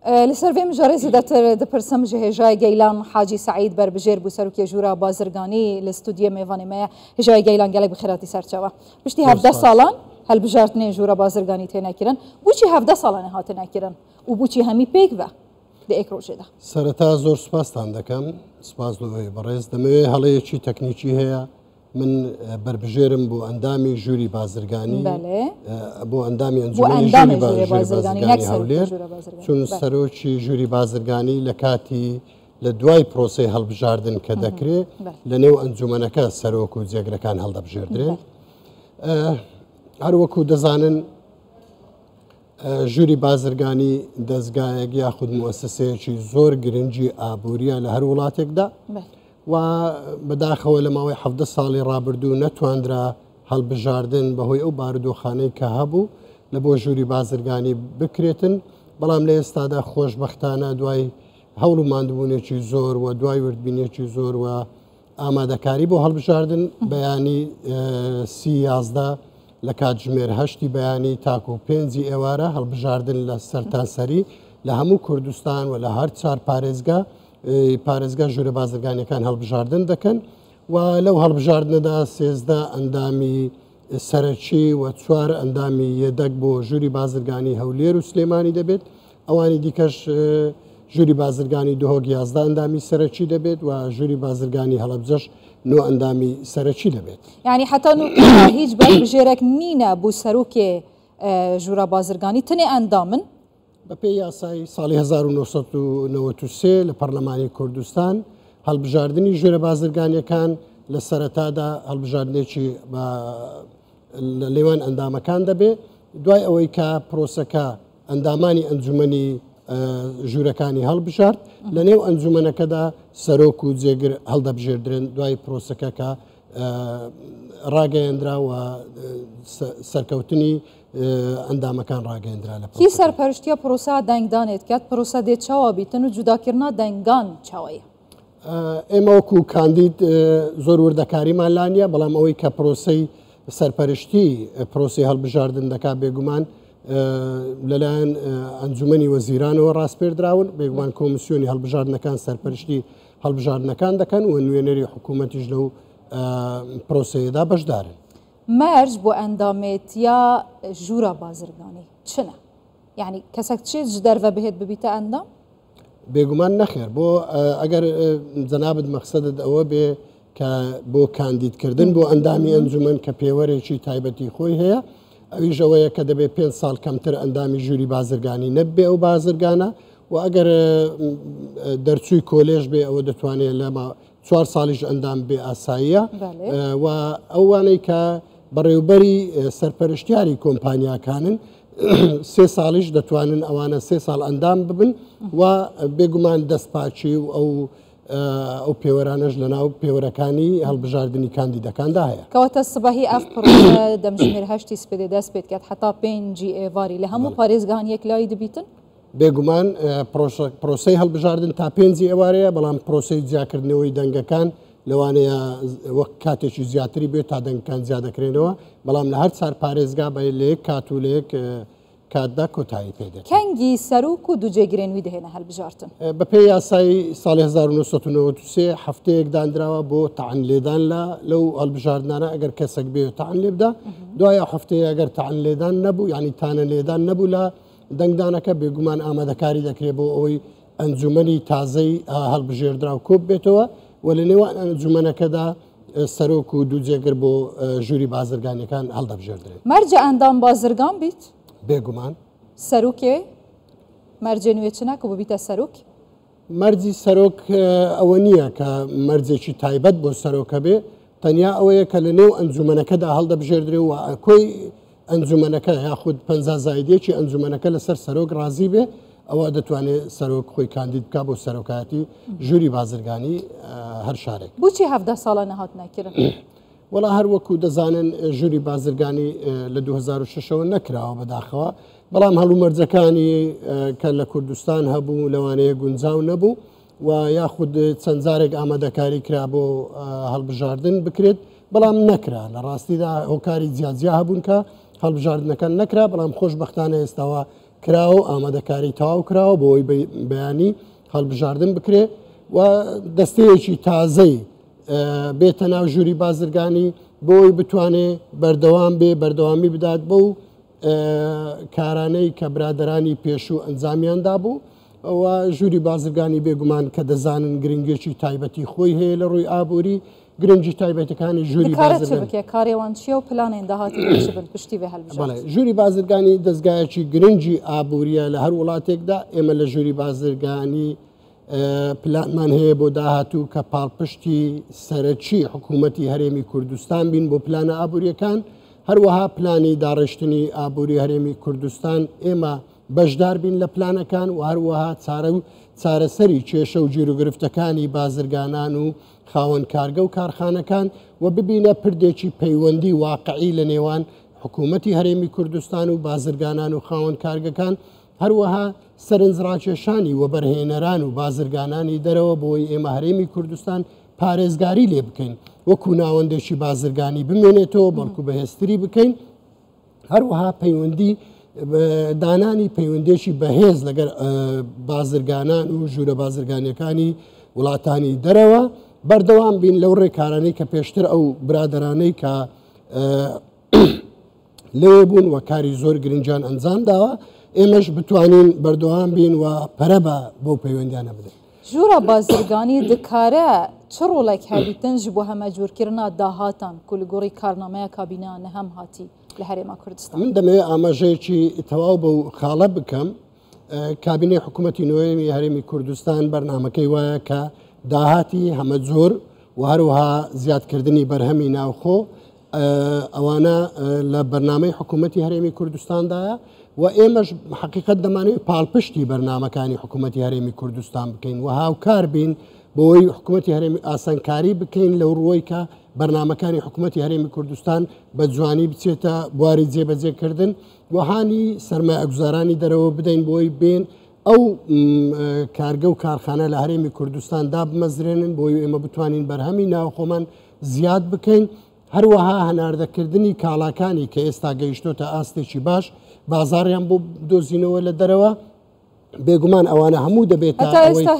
لسر وی مجاری زیادتر دپرسم جهجای گیلان حاجی سعید بربجیر بو سروکی جورا بازرگانی لاستودیو میوانی ما هجای گیلان گلک بخیراتی سرچوا پشتی 17 سالان هل بجارتنی جورا بازرگانی تینا کردن بوچی 17 سالان هاتنا کردن و بوچی همی پیک و ده اکروجه ده سرتا زور سپاس تاندکم سپاس لوی برز دموی حالی چی تکنیکی هیا من بربجیرم بو اندامی جوری بازرگانی بله بو اندامی انجمنی جوری بازرگانی هولیر چون سروچی جوری بازرگانی لکاتی لدوای پروسه هەڵبژاردن کە دەکرێت لەنێو ئەنجومەنەکە سەرۆک و جێگرەکان هەڵدەبژێردرێن هەروەکو دەزانن ژووری بازرگانی دەستگایەک یاخود موسسەیەکی زۆر گرنگی ئابووریە لە هەر وڵاتێکدا و بەداخەوە لە ماوەی 17 ساڵی ڕابردوو نەتواندرا هەڵبژاردن بەهۆی ئەو بارودۆخانەی کە هەبوو لە بۆ ژووری بازرگانی بکرێتن بەڵام لە ئێستادا خۆشبەختانە دوای هەوڵ و ماندبوونێکی زۆر و دوای وردبینێکی زۆر و ئامادەکاری بۆ هەڵبژاردن بەیانی 11 لە کاتژمێر 8 بەیانی تاکو و 5 ئێوارە هەڵبژاردن لە سەرتاسەری لە هەموو کوردستان و لە هەر چار پارێزگا ژوورە بازرگانیەکان هەڵبژاردن دەکەن و لەو هەڵبژاردنەدا 13 ئەندامی سەرەکی و 4 ئەندامی یەدەک بۆ ژووری بازرگانی هەولێر و سلێمانی دەبێت ئەوانی دیکەش ژووری بازرگانی دهۆک 11 ئەندامی سەرەکی دەبێت و ژووری بازرگانی هەڵەبجەش 9 ئەندامی سەرەکی دەبێت یعنی حتا هیچ بەژێرەك نینە بۆ سەرۆکێ ژوورە بازرگانی تنێ ئەندامن بەپێی یاسای ساڵی 1993 لە پەرلەمانی کوردستان هەڵبژاردننی ژوورە بازرگانیەکان لە سەرەتادا هەڵبژاردنێکی لە لێوان ئەندامەکان دەبێت دوای ئەوەی کە پرۆسەکە ئەندامانی ئەنجومەنی ژوورەکانی هەڵبژارد لە نێو ئەنجومەنەکەدا سەرۆک و جێگر هەڵدەبژێردرێن دوای پرۆسەکە کە ڕاگەیەندرا و سەرکەوتنی ئەندامەکان ڕاگەیەندرا لە کی سەرپەرشتیە پرۆسا دەنگدانێت کات پرۆسا دێت چاوە بیتن و جوداکردنا دەنگان چاوەیە ئێمە وەکو کاندید زۆر وردەکاریمان لانیە بەڵام ئەوەی کە پرۆسەی سەرپەرشتی پرۆسی هەڵبژاردن دەکات بێگومان لەلایەن ئەنجومەنی وەزیرانەوە ڕاستپێردراون بێگومان کۆمسیۆنی هەڵبژاردنەکان سەرپەرشتی هەڵبژاردنەکان دەکەن و نوێنەری حکوومەتیش لەو پرۆسەیەدا بەشدارن مەرج بۆ ئەندامێتیا ژوورە بازرگانی چنە یعنی کەسێک چێت ji دەرە بهێت ببیتە ئەندام بێگومان نەخێر بۆ ئەگەر جەنابەت مەقسەدت ئەوە بێ کە بۆ کاندیدکردن بۆ ئەندامی ئەنجومەن کە پێوەرێکی تایبەتی خۆی هەیە ئەویش ئەوەیە کە دەبێت 5 ساڵ کەمتر ئەندامی ژووری بازرگانی نەبێ ئەو بازرگانە و ئەگەر دەرچووی کۆلێژ بێ ئەوە دەتوانێت لەما 4 ساڵیش ئەندام بێ ئاساییە و ئەوانەی کە بەڕێوبەری سەرپەرشتیاری کۆمپانیاکانن 3 ساڵیش دەتوانن ئەوانە 3 ساڵ ئەندام ببن و بێگومان دەستپاچی و ئەو پێوەرانەش لە ناو پێوەرەکانی هەڵبژاردننی کاندیدەکاندا هەیە کەواتە سبەهی ئەف پرۆسە دەمژمێر 8 سپێدێ دەست پێت کات حتا 5 ئێواری لە هەموو پارێزگانیەک لای دەبیتن بێگومان پرۆسەی هەڵبژاردن تا 5 ئێوارەیە بەڵام پرۆسەی جیاکردنەوەی دەنگەکان لەوانەیە وەک کاتێکی زیاتری بێت تا دەنگەکان زیادەکرێنەوە بەڵام لە هەر چار پارێزگا بە لەیەک کات و لەیەک کاتدا کۆتایی پێدێت کەنگی سەرۆک و دووجێگرێنوی دەهێنە هەڵبژاردن بەپێی یاسای ساڵی 1993 هەفتەیەک دانراوە بۆ تەعەن لێدان لەو هەڵبژاردنانە ئەگەر کەسێک بێ تەعەن لێ بدا دوای هەفتەیە ئەگەر تەعەن لێدان نەبوو یعنی تانە لێدان نەبوو لە دەنگدانەکە بێگومان ئامادەکاری دەکرێت بۆ ئەوەی ئەنجومەنی تازەی هەڵبژێردرا و کۆب بێتەوە و لە نێوان ئەنجومەنەکەدا سەرۆک و دووجێگر بۆ ژووری بازرگانیەکان هەڵدەبژێردرێت مەرجە ئەندام بازرگان بیت بێگومان سەرۆکێ مەرجێ نوێ چ ناکە ببیتە سەرۆک مەرجی سەرۆک ئەوە نییە کە مەرجێکی تایبەت بۆ سەرۆکە بێ تەنیا ئەوەیە کە لە نێو ئەنجومەنەکەدا هەڵدەبژێردرێ و کۆی ئەنجومەنەکە یاخود 50 زایدێکی ئەنجومەنەکە لەسەر سەرۆک ڕازی بێ ئەوە دەتوانێت سەرۆک خۆی کاندید بکە بۆ سەرۆکایەتی ژووری بازرگانی هەر شارێک بۆچی 17 ساڵە نەهات ناکردن وڵا هەروەکو دەزانن ژووری بازرگانی لە 2006ەوە نەکراوە بەداخەوە بەڵام هەڵومەرجەکانی کە لە کوردستان هەبوو لەوانەیە گونجاو نەبوو و یاخود چەند جارێک ئامادەکاری کرا بۆ هەڵبژاردن بکرێت بەڵام نەکرا لە ڕاستیدا هۆکاری جیاجیا هەبوون کە هەڵبژاردنەکان نەکرا بەڵام خۆشبەختانە ئێستاوە کراوە ئامادەکاری تەواو کراوە بۆی بەیانی هەڵبژاردن بکرێ و دەستەیەکی تازەی بێتە ناو ژووری بازرگانی بۆی بتوانێت بەردەوام بێ بەردەوامی بدات بۆ کارانەی کە برادرانی پێشوو ئەنجامیاندا بوو و ژووری بازرگانی بێگومان کە دەزانن گرنگێکی تایبەتی خۆی هەیە لە ڕووی ئابووری گرنگی تایبەتەکانی ژووری کارێوان چیە و پلانێن داهاتی بن پشتی بێ هەڵبژێت ژووری بازرگانی دەستگایەکی گرنگی ئابووریە لە هەر وڵاتێکدا ئێمە لە ژووری بازرگانی پلانمان هەیە بۆ داهاتوو کە پاڵپشتی سەرەکی حکوومەتی هەرێمی کوردستان بین بۆ پلانە ئابووریەکان هەروەها پلانی داڕێشتنی ئابووری هەرێمی کوردستان ئێمە بەشدار بین لە پلانەکان و هەروەها چارەسەری کێشە و گیرروگرفتەکانی بازرگانان و خاوەن کارگە و کارخانەکان و ببینە پردێکی پەیوەندی واقعی لە نێوان حکوومەتی هەرێمی کوردستان و بازرگانان و خاوەن کارگەکان هەروەها سەرنجڕاکێشانی و بەرهێنەران و بازرگانانی دەرەوە بۆی ئێمە هەرێمی کوردستان پارێزگاری لێ بکەین وەکو ناوەندێکی بازرگانی بمێنێتەوە بەڵکو بەهێزتری بکەین هەروەها پەیوەندی دانانی پەیوەندێکی بەهێز لەگەر بازرگانان و ژوورە بازرگانیەکانی وڵاتانی دەرەوە بەردەوام بین لەو ڕێکارانەی کە پێشتر ئەو برادرانەی کە لێ بوون و کاری زۆر گرنجان ئەنجام داوە ئێمەش بتوانین بەردەوام بین و پەرە بۆ پەیوەندیانە بدەین. ژوورە بازرگانی دکارە چ ڕۆڵێک هەبیتن ji بۆ هەمەجۆرکردنا داهاتان کولگۆڕی کارنامەیە کابینانە هەم هاتی لە هەرێما کوردستان. من دەمەوێت ئاماژەیەکی تەواو بە خاڵە بکەم کابینەی حکوومەتی نوێمی هەرێمی کوردستان بەرنامەکەی وایە کە داهاتی هەمە زۆر و هەروەها زیادکردنی بەرهەمی ناوخۆ ئەوانە لە بەرنامەی حکوومەتی هەرێمی کوردستاندایە و ئێمەش حقیقت دەمانوێت پاڵپشتی بەرنامەکانی حکوومەتی هەرێمی کوردستان بکەین و هاوکار بین بۆی حکوومەتی هەرێمی ئاسانکاری بکەین لەو ڕۆی کە بەرنامەکانی حکوومەتی هەرێمی کوردستان بە جوانی بچێتە بواری جێبەجێکردن وهانی سەرمایە گوزارانی دەرەوە بدەین بۆی بێن ئەو کارگە و کارخانە لە هەرێمی کوردستان دابمەزرێنن بۆی ئێمە بتوانین بەرهەمی ناوخۆمان زیاد بکەین هەروەها هەناردەکردنی کاڵاکانی کە ئێستا گەیشتۆتە ئاستێکی باش بازاڕیان بۆ دۆزینەوە لە دەرەوە بێگومان ئەوانە هەموو دەبێت ئێستا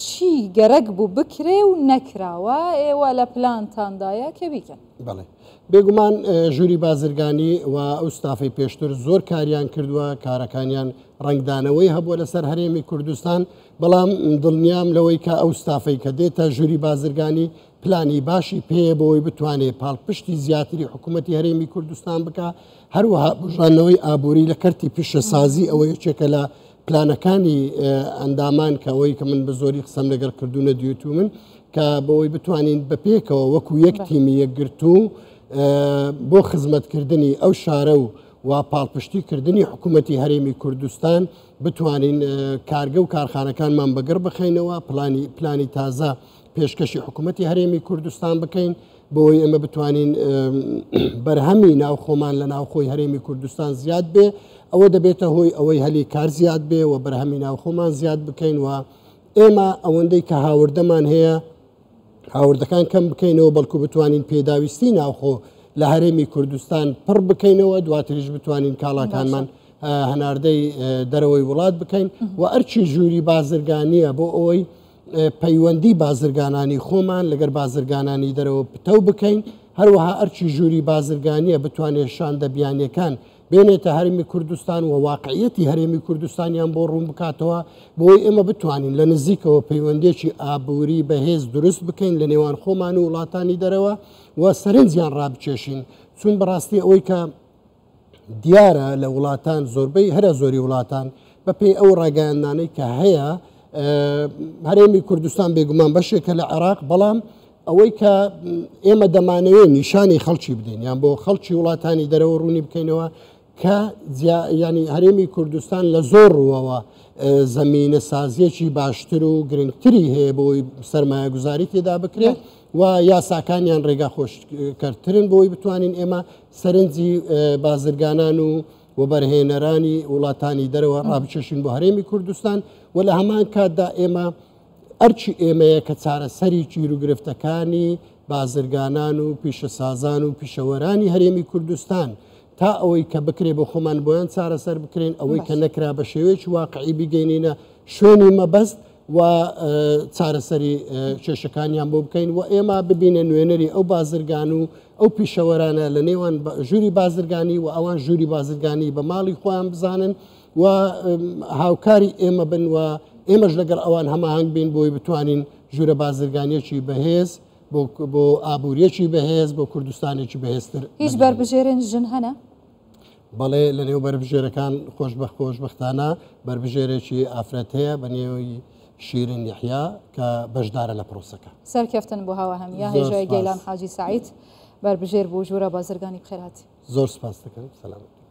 چی گەرەک بوو بکرێ و نەکراوە ئێوە لە پلانتاندایە کە بیکەن بەڵێ بێگومان ژووری بازرگانی و ئەو ستافی پێشتر زۆر کاریان کردووە کارەکانیان ڕنگدانەوەی هەبووە لەسەر هەرێمی کوردستان بەڵام دڵنیام لەوەی کە ئەو ستافەی کە دێتە ژووری بازرگانی پلانی باشی پێ بۆی بتوانێت پاڵپشتی زیاتری حکوومەتی هەرێمی کوردستان بکە هەروەها بژانەوەی ئابووری لە کەرتی پیشەسازی ئەوە یەکێکە لە پلانەکانی ئەندامان کە ئەوەی کە من بە زۆری قسەم لەگەر کردوونە دیوتو من کە بەوەی بتوانین بەپێکەوە وەکو یەک تیمی یەکگرتو بۆ خزمەتکردنی ئەو شارە و پاڵپشتیکردنی حکوومەتی هەرێمی کوردستان بتوانین کارگە و کارخانەکانمان بەگەڕ بخەینەوە پلانی تازە پێشکەشی حکوومەتی هەرێمی کوردستان بکەین بۆی ئەمە بتوانین بەرهەمی ناوخۆمان لە ناوخۆی هەرێمی کوردستان زیاد بێ ئەوە دەبێتە هۆی ئەوەی هەلی کار زیاد بێ و بەرهەمی ناوخۆمان زیاد بکەین و ئێمە ئەوەندەی کە هاوردەمان هەیە هاوردەکان کەم بکەینەوە بەڵکو بتوانین پێداویستی ناوخۆ لە هەرێمی کوردستان پڕ بکەینەوە دواتریش بتوانین کاڵاکانمان هەناردەی دەرەوەی وڵات بکەین و ئەرچی ژووری بازرگانیە بۆ ئەوەی پەیوەندی بازرگانانی خۆمان لەگەر بازرگانانی دەرەوە پتەو بکەین هەروەها ئەرچی ژووری بازرگانیە بتوانێت شاندە بیانیەکان بێنێتە هەرێمی کوردستان و واقعیەتی هەرێمی کوردستانیان بۆ ڕوون بکاتەوە بۆی ئێمە بتوانین لە نزیکەوە پەیوەندێکی ئابووری بەهێز دروست بکەین لە نێوان خۆمان و وڵاتانی دەرەوە و سەرنجیان ڕابچێشین چون بەڕاستی ئەوەی کە دیارە لە وڵاتان زۆربەی هەرە زۆری وڵاتان بەپێی ئەو ڕاگەیاندانەی کە هەیە هەرێمی کوردستان بێگومان بەشێکە لە عێراق بەڵام ئەوەی کە ئێمە دەمانەوێت نیشانی خەڵکی بدەین یان بۆ خەڵکی وڵاتانی دەرەوە ڕوونی بکەینەوە کە ینی هەرێمی کوردستان لە زۆر ڕووەوە زەمینە سازیەکی باشتر و گرنگتری هەیە بۆی سەرمایە گوزاری تێدا بکرێت و یاساکانیان ڕێگا خۆشکردترن بۆی بتوانین ئێمە سەرنجی بازرگانان و بەرهێنەرانی وڵاتانی دەرەوە ڕابچێشین بۆ هەرێمی کوردستان و لە هەمان کاتدا ئێمە ئەرچی ئێمەیە کە چارەسەری چیرروگرفتەکانی بازرگانان و پیشەسازان و پیشەوەرانی هەرێمی کوردستان تا ئەوەی کە بکرێ بۆ خۆمان بۆیان چارەسەر بکرێن ئەوەی کە نەکرا بە شێوەیەکی واقعی بیگەینینە شوێنی مەبەست و چارەسەری کێشەکانیان بۆ بکەین و ئێمە ببینە نوێنەری ئەو بازرگان و ئەو پیشەوەرانە لە نێوان ژووری بازرگانی و ئەوان ژووری بازرگانی بە ماڵی خۆیان بزانن و هاوکاری ئێمە بن و ئێمەش لەگەڵ ئەوان هەماهنگ بین بۆی بتوانین ژوورە بازرگانیەکی بەهێز بۆ ئابوووریەکی بەهێز بۆ کوردستانێکی بەهێزتر. هیچ بربژێرن ژن هەنە؟ بەڵێ لە نێو بربژێرەکان خۆشبەختانە بربژێرێکی ئافرەت هەیە بە نێوی شیرین یحیا کە بەشدارە لە پرۆسەکە. سەرکەفتن بۆ هاوە هەمیە هێژای گەیلان حاجی سعید بربژێر بۆ ژوورە بازرگانی بخێراتی. زۆر سپاس دەکەم. سەلامت.